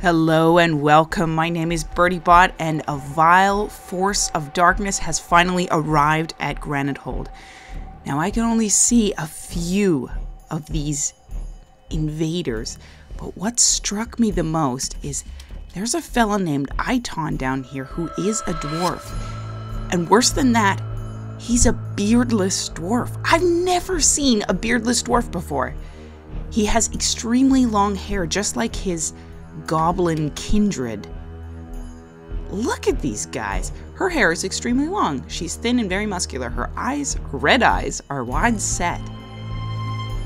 Hello and welcome. My name is Birdybot, and a vile force of darkness has finally arrived at Granitehold. Now, I can only see a few of these invaders, but what struck me the most is there's a fella named Iton down here who is a dwarf. And worse than that, he's a beardless dwarf. I've never seen a beardless dwarf before. He has extremely long hair, just like his goblin kindred. Look at these guys. Her hair is extremely long. She's thin and very muscular. Her eyes, her red eyes, are wide set.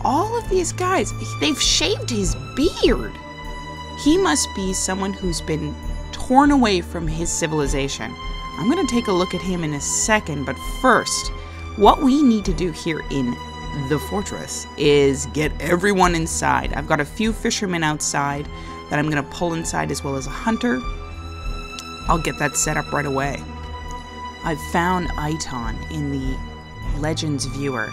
All of these guys, they've shaved his beard. He must be someone who's been torn away from his civilization. I'm going to take a look at him in a second, but first, what we need to do here in the fortress is get everyone inside. I've got a few fishermen outside that I'm going to pull inside, as well as a hunter. I'll get that set up right away. I've found Iton in the Legends viewer.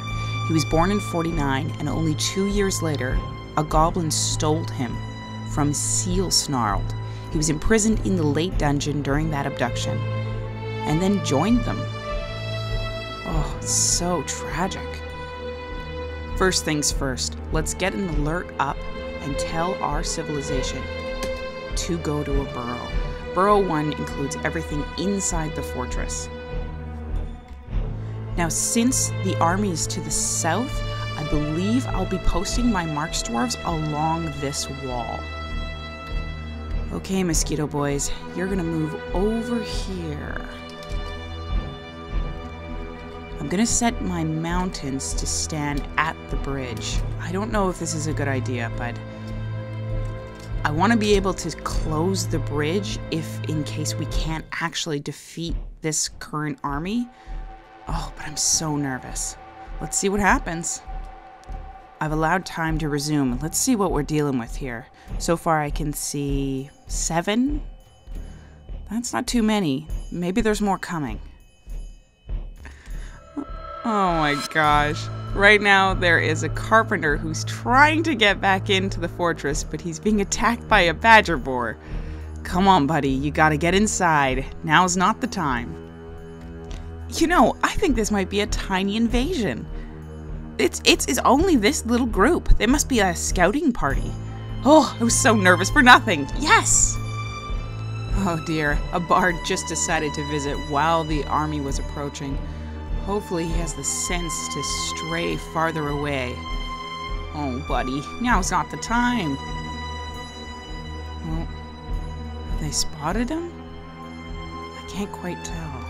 He was born in 49, and only 2 years later, a goblin stole him from Seal Snarled. He was imprisoned in the late dungeon during that abduction, and then joined them. Oh, it's so tragic. First things first, let's get an alert up and tell our civilization to go to a burrow. Burrow 1 includes everything inside the fortress. Now, since the army is to the south, I believe I'll be posting my marks dwarves along this wall. Okay, mosquito boys, you're gonna move over here. I'm gonna set my mountains to stand at the bridge. I don't know if this is a good idea, but I want to be able to close the bridge if in case we can't actually defeat this current army. Oh, but I'm so nervous. Let's see what happens. I've allowed time to resume. Let's see what we're dealing with here. So far I can see 7. That's not too many. Maybe there's more coming. Oh my gosh. Right now there is a carpenter who's trying to get back into the fortress, but he's being attacked by a badger boar. Come on, buddy, you gotta get inside. Now's not the time. You know, I think this might be a tiny invasion. It's only this little group. There must be a scouting party. Oh, I was so nervous for nothing. Yes! Oh dear, a bard just decided to visit while the army was approaching. Hopefully he has the sense to stray farther away. Oh, buddy, now's not the time. Well, have they spotted him? I can't quite tell.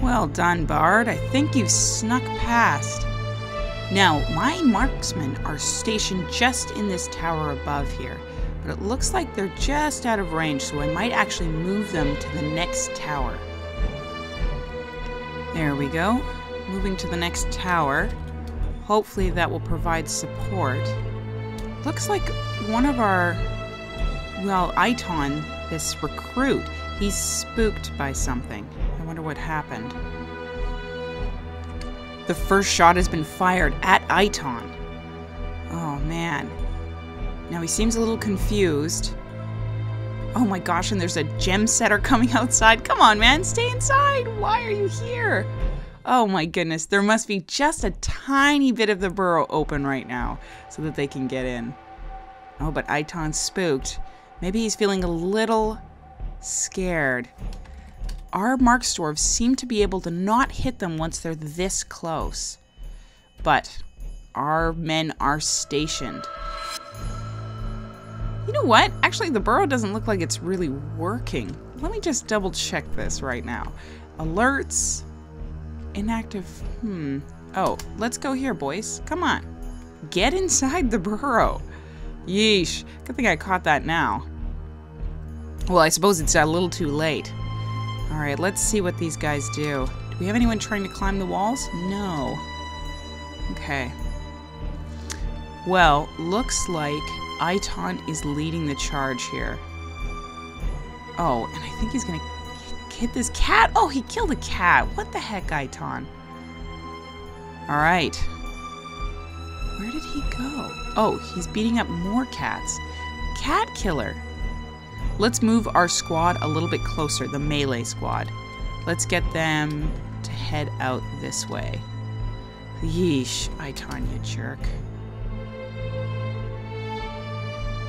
Well done, Bard. I think you've snuck past. Now, my marksmen are stationed just in this tower above here, but it looks like they're just out of range, so I might actually move them to the next tower. There we go. Moving to the next tower. Hopefully that will provide support. Looks like one of our, well, Iton, this recruit, he's spooked by something. I wonder what happened. The first shot has been fired at Iton. Oh man. Now he seems a little confused. Oh my gosh, and there's a gem setter coming outside. Come on, man, stay inside. Why are you here? Oh my goodness, there must be just a tiny bit of the burrow open right now so that they can get in. Oh, but Iton's spooked. Maybe he's feeling a little scared. Our marks dwarves seem to be able to not hit them once they're this close. But our men are stationed. You know what? Actually, the burrow doesn't look like it's really working. Let me just double check this right now. Alerts. Inactive. Oh, let's go here, boys. Come on. Get inside the burrow. Yeesh. Good thing I caught that now. Well, I suppose it's a little too late. Alright, let's see what these guys do. Do we have anyone trying to climb the walls? No. Okay. Well, looks like Iton is leading the charge here. Oh, and I think he's gonna hit this cat. Oh, he killed a cat. What the heck, Iton? Alright. Where did he go? Oh, he's beating up more cats. Cat killer. Let's move our squad a little bit closer, the melee squad. Let's get them to head out this way. Yeesh, Iton, you jerk.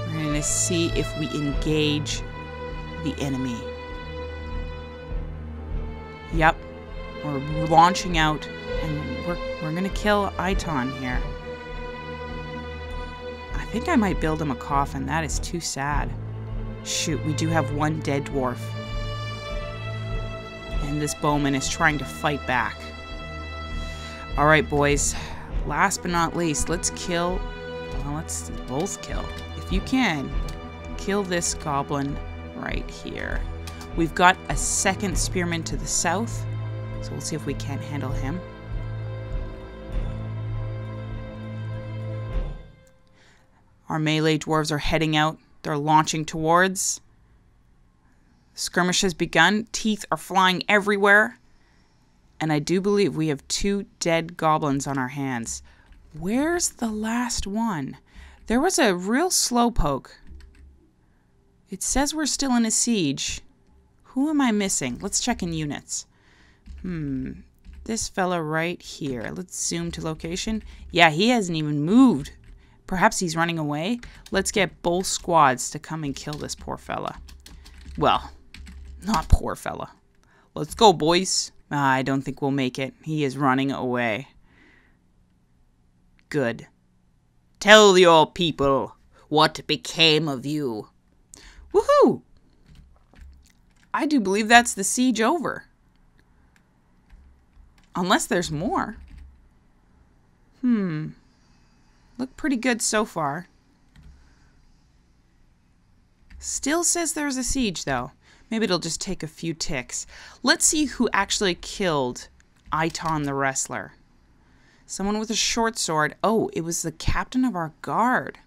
We're gonna see if we engage the enemy. Yep, we're launching out, and we're gonna kill Iton here. I think I might build him a coffin. That is too sad. Shoot, we do have one dead dwarf. And this bowman is trying to fight back. Alright, boys. Last but not least, let's kill... Well, let's both kill. If you can, kill this goblin right here. We've got a second spearman to the south, so we'll see if we can't handle him. Our melee dwarves are heading out. They're launching towards. Skirmish has begun. Teeth are flying everywhere. And I do believe we have 2 dead goblins on our hands. Where's the last one? There was a real slowpoke. It says we're still in a siege. Who am I missing? Let's check in units. This fella right here. Let's zoom to location. Yeah, he hasn't even moved. Perhaps he's running away. Let's get both squads to come and kill this poor fella. Well, not poor fella. Let's go, boys. I don't think we'll make it. He is running away. Good. Tell your people what became of you. Woohoo! I do believe that's the siege over. Unless there's more. Look pretty good so far. Still says there's a siege, though. Maybe it'll just take a few ticks. Let's see who actually killed Iton the wrestler. Someone with a short sword. Oh, it was the captain of our guard.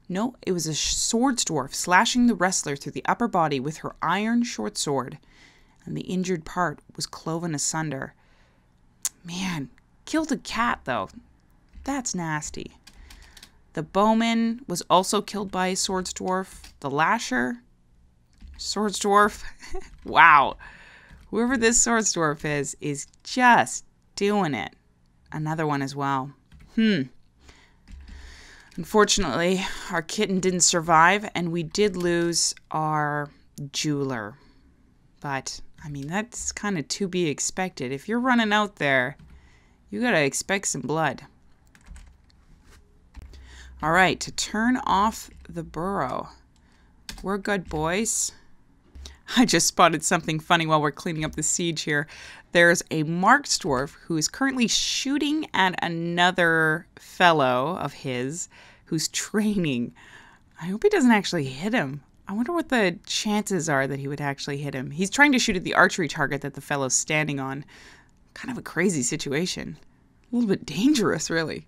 No, it was a swords dwarf slashing the wrestler through the upper body with her iron short sword, and the injured part was cloven asunder. Man, killed a cat, though. That's nasty. The bowman was also killed by a swords dwarf. The lasher, swords dwarf. Wow. Whoever this swords dwarf is just doing it. Another one as well. Unfortunately, our kitten didn't survive, and we did lose our jeweler. But, I mean, that's kind of to be expected. If you're running out there, you gotta expect some blood. Alright, to turn off the burrow. We're good, boys. I just spotted something funny while we're cleaning up the siege here. There's a marked dwarf who is currently shooting at another fellow of his who's training. I hope he doesn't actually hit him. I wonder what the chances are that he would actually hit him. He's trying to shoot at the archery target that the fellow's standing on. Kind of a crazy situation. A little bit dangerous, really.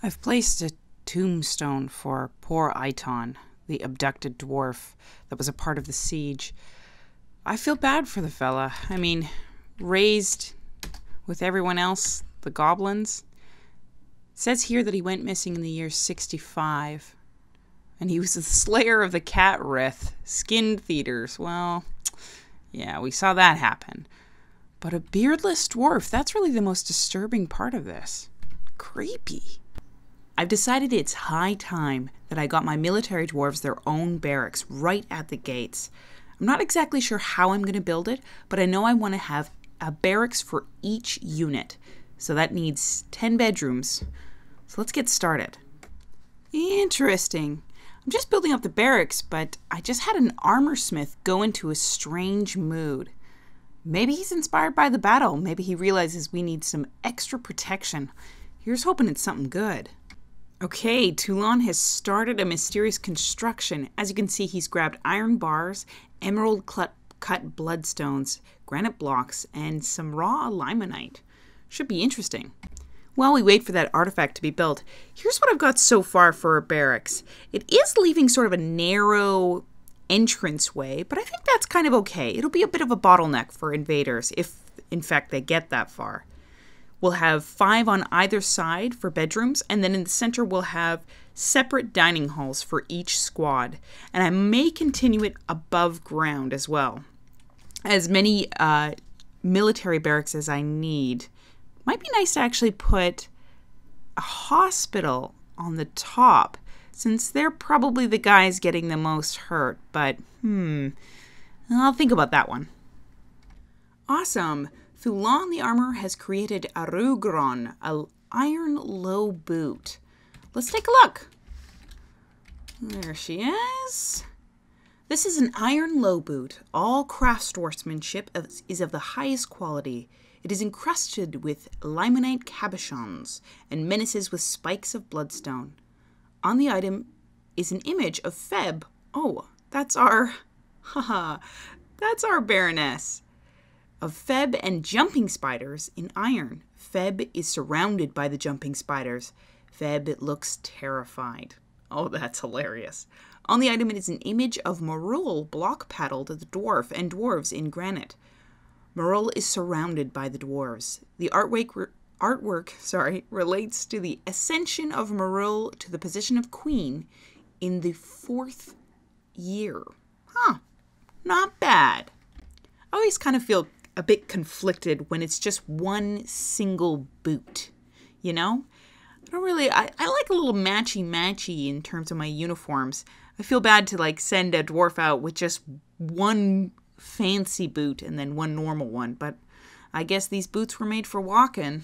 I've placed a tombstone for poor Iton, the abducted dwarf that was a part of the siege. I feel bad for the fella. I mean, raised with everyone else, the goblins. It says here that he went missing in the year 65. And he was the slayer of the cat wraith, skinned theaters. Well, yeah, we saw that happen. But a beardless dwarf, that's really the most disturbing part of this. Creepy. I've decided it's high time that I got my military dwarves their own barracks right at the gates. I'm not exactly sure how I'm going to build it, but I know I want to have a barracks for each unit. So that needs 10 bedrooms. So let's get started. Interesting. I'm just building up the barracks, but I just had an armor smith go into a strange mood. Maybe he's inspired by the battle. Maybe he realizes we need some extra protection. Here's hoping it's something good. Okay, Toulon has started a mysterious construction. As you can see, he's grabbed iron bars, emerald cut bloodstones, granite blocks, and some raw limonite. Should be interesting. While we wait for that artifact to be built, here's what I've got so far for a barracks. It is leaving sort of a narrow entranceway, but I think that's kind of okay. It'll be a bit of a bottleneck for invaders if, in fact, they get that far. We'll have 5 on either side for bedrooms, and then in the center we'll have separate dining halls for each squad. And I may continue it above ground as well. As many military barracks as I need. Might be nice to actually put a hospital on the top, since they're probably the guys getting the most hurt, but I'll think about that one. Awesome. Thulon the Armor has created a Rugron, an iron low boot. Let's take a look. There she is. This is an iron low boot. All craftsworkmanship is of the highest quality. It is encrusted with limonite cabochons and menaces with spikes of bloodstone. On the item is an image of Feb. Oh, that's our Baroness. Of Feb and jumping spiders in iron. Feb is surrounded by the jumping spiders. Feb looks terrified. Oh, that's hilarious. On the item it is an image of Marul block-paddled the dwarf and dwarves in granite. Marul is surrounded by the dwarves. The artwork relates to the ascension of Marul to the position of queen in the 4th year. Not bad. I always kind of feel a bit conflicted when it's just one single boot, you know? I like a little matchy-matchy in terms of my uniforms. I feel bad to like send a dwarf out with just one fancy boot and then one normal one, but I guess these boots were made for walking.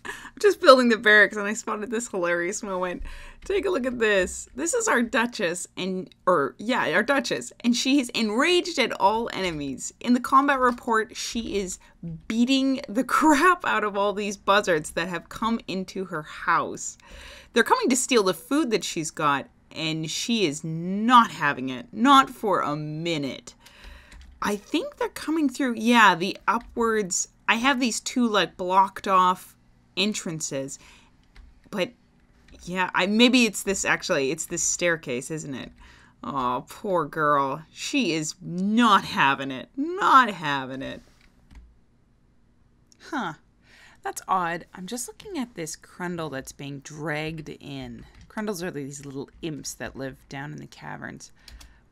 I'm just building the barracks and I spotted this hilarious moment. Take a look at this. This is our Duchess, our Duchess, and she's enraged at all enemies. In the combat report, she is beating the crap out of all these buzzards that have come into her house. They're coming to steal the food that she's got, and she is not having it. Not for a minute. I think they're coming through, the upwards. I have these 2 like blocked off entrances, but maybe it's this staircase, isn't it? Oh, poor girl. She is not having it. That's odd. I'm just looking at this Crundle that's being dragged in. Crundles are these little imps that live down in the caverns.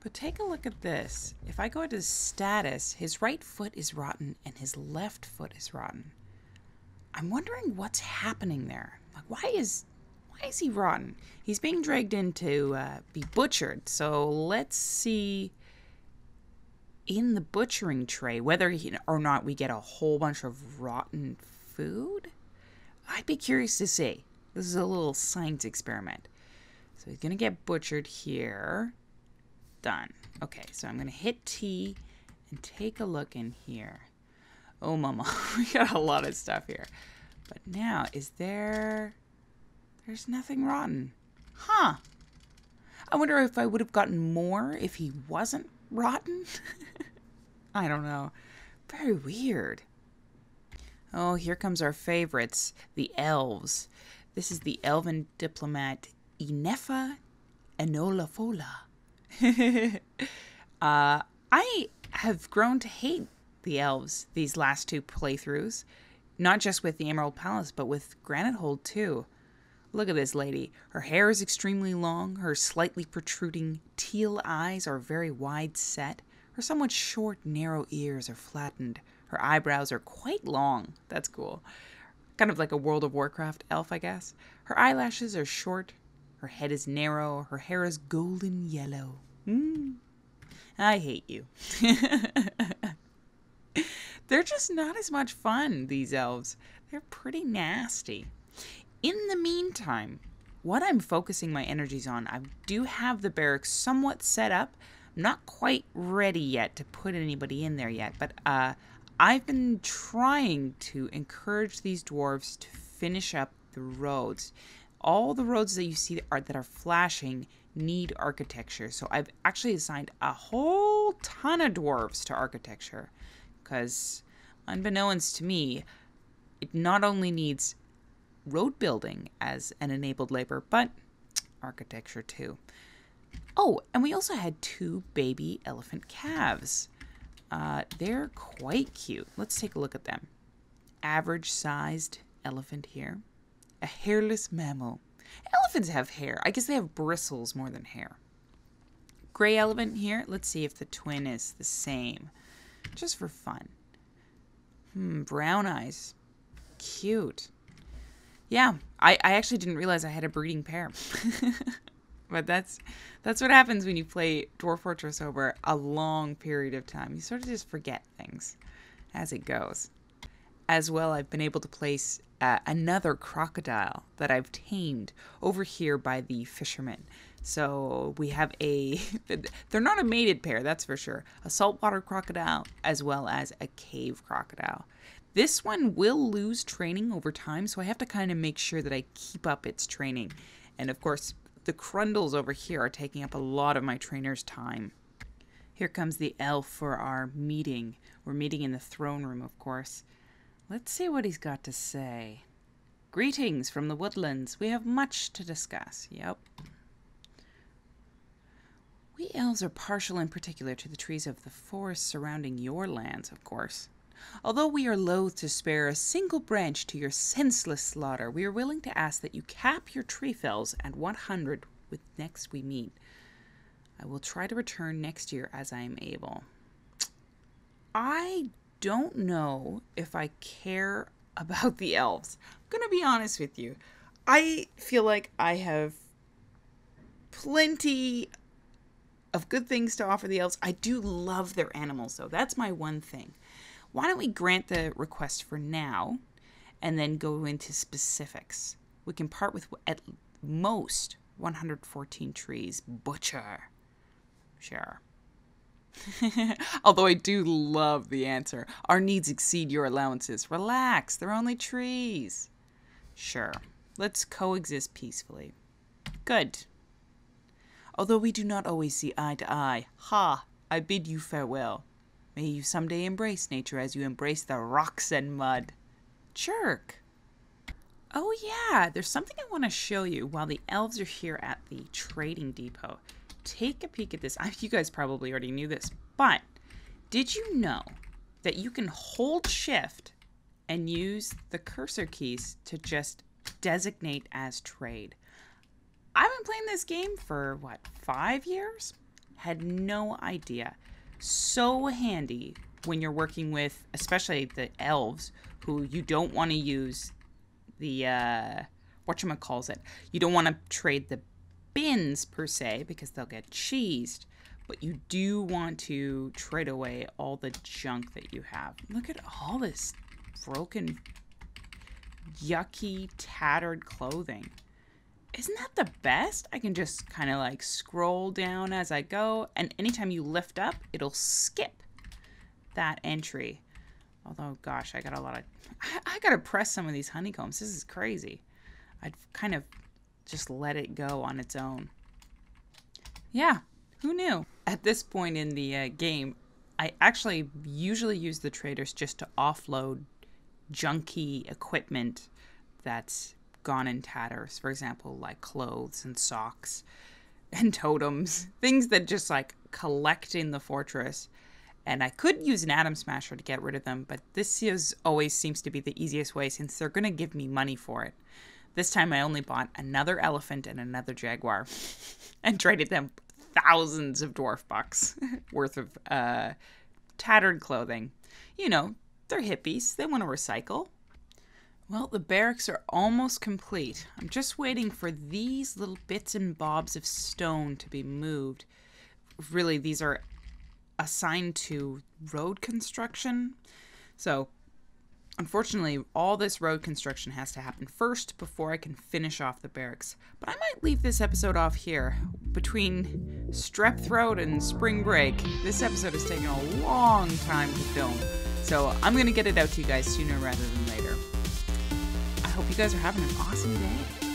But take a look at this. If I go to status, his right foot is rotten and his left foot is rotten. I'm wondering what's happening there. Like, why is he rotten? He's being dragged in to be butchered. So let's see in the butchering tray whether or not we get a whole bunch of rotten food. I'd be curious to see. This is a little science experiment. So he's going to get butchered here. Done. Okay, so I'm going to hit T and take a look in here. Oh, mama, we got a lot of stuff here. But now, there's nothing rotten. I wonder if I would have gotten more if he wasn't rotten. I don't know. Very weird. Oh, here comes our favorites, the Elves. This is the Elven diplomat Inefa Enolafola. I have grown to hate the Elves these last 2 playthroughs. Not just with the Emerald Palace, but with Granitehold too. Look at this lady. Her hair is extremely long. Her slightly protruding teal eyes are very wide set. Her somewhat short, narrow ears are flattened. Her eyebrows are quite long. That's cool. Kind of like a World of Warcraft elf, I guess. Her eyelashes are short. Her head is narrow. Her hair is golden yellow. I hate you. They're just not as much fun, these elves. They're pretty nasty. In the meantime, what I'm focusing my energies on, I do have the barracks somewhat set up. I'm not quite ready yet to put anybody in there yet, but I've been trying to encourage these dwarves to finish up the roads. All the roads that you see that are flashing need architecture. So I've actually assigned a whole ton of dwarves to architecture because, unbeknownst to me, it not only needs road building as an enabled labor, but architecture too. Oh, and we also had 2 baby elephant calves. They're quite cute. Let's take a look at them. Average sized elephant here. A hairless mammal. Elephants have hair. I guess they have bristles more than hair. Gray elephant here. Let's see if the twin is the same. Just for fun. Brown eyes. Cute. Yeah, I actually didn't realize I had a breeding pair. But that's what happens when you play Dwarf Fortress over a long period of time. You sort of just forget things as it goes. As well, I've been able to place another crocodile that I've tamed over here by the fishermen. So we have they're not a mated pair, that's for sure. A saltwater crocodile as well as a cave crocodile. This one will lose training over time, so I have to kind of make sure that I keep up its training. And of course, the Crundles over here are taking up a lot of my trainer's time. Here comes the elf for our meeting. We're meeting in the throne room, of course. Let's see what he's got to say. Greetings from the woodlands. We have much to discuss. Yep. We elves are partial in particular to the trees of the forest surrounding your lands, of course. Although we are loath to spare a single branch to your senseless slaughter, we are willing to ask that you cap your tree fells at 100 with next we meet. I will try to return next year as I am able. I don't know if I care about the elves. I'm going to be honest with you. I feel like I have plenty of good things to offer the elves. I do love their animals, though. That's my one thing. Why don't we grant the request for now and then go into specifics? We can part with at most 114 trees. Butcher. Sure. Although I do love the answer. Our needs exceed your allowances. Relax, they're only trees. Sure. Let's coexist peacefully. Good. Although we do not always see eye to eye. Ha! I bid you farewell. May you someday embrace nature as you embrace the rocks and mud. Jerk. Oh yeah, there's something I want to show you while the elves are here at the trading depot. Take a peek at this. You guys probably already knew this, but did you know that you can hold shift and use the cursor keys to just designate as trade? I've been playing this game for, 5 years? Had no idea. So handy when you're working with, especially the elves, who you don't want to use the, whatchamacallit. You don't want to trade the bins, per se, because they'll get cheesed. But you do want to trade away all the junk that you have. Look at all this broken, yucky, tattered clothing. Isn't that the best? I can just kind of like scroll down as I go, and anytime you lift up, it'll skip that entry. Although, gosh, I gotta press some of these honeycombs. This is crazy. I'd kind of just let it go on its own. Yeah, who knew? At this point in the game, I actually usually use the traders just to offload junky equipment that's gone in tatters. For example, like clothes and socks and totems. Things that just like collect in the fortress. And I could use an atom smasher to get rid of them, but this always seems to be the easiest way since they're going to give me money for it. This time I only bought another elephant and another jaguar and traded them thousands of dwarf bucks worth of tattered clothing. You know, they're hippies. They want to recycle. Well, the barracks are almost complete. I'm just waiting for these little bits and bobs of stone to be moved. Really, these are assigned to road construction. So, unfortunately, all this road construction has to happen first before I can finish off the barracks. But I might leave this episode off here. Between strep throat and spring break, this episode is taking a long time to film. So I'm going to get it out to you guys sooner rather than later. I hope you guys are having an awesome day.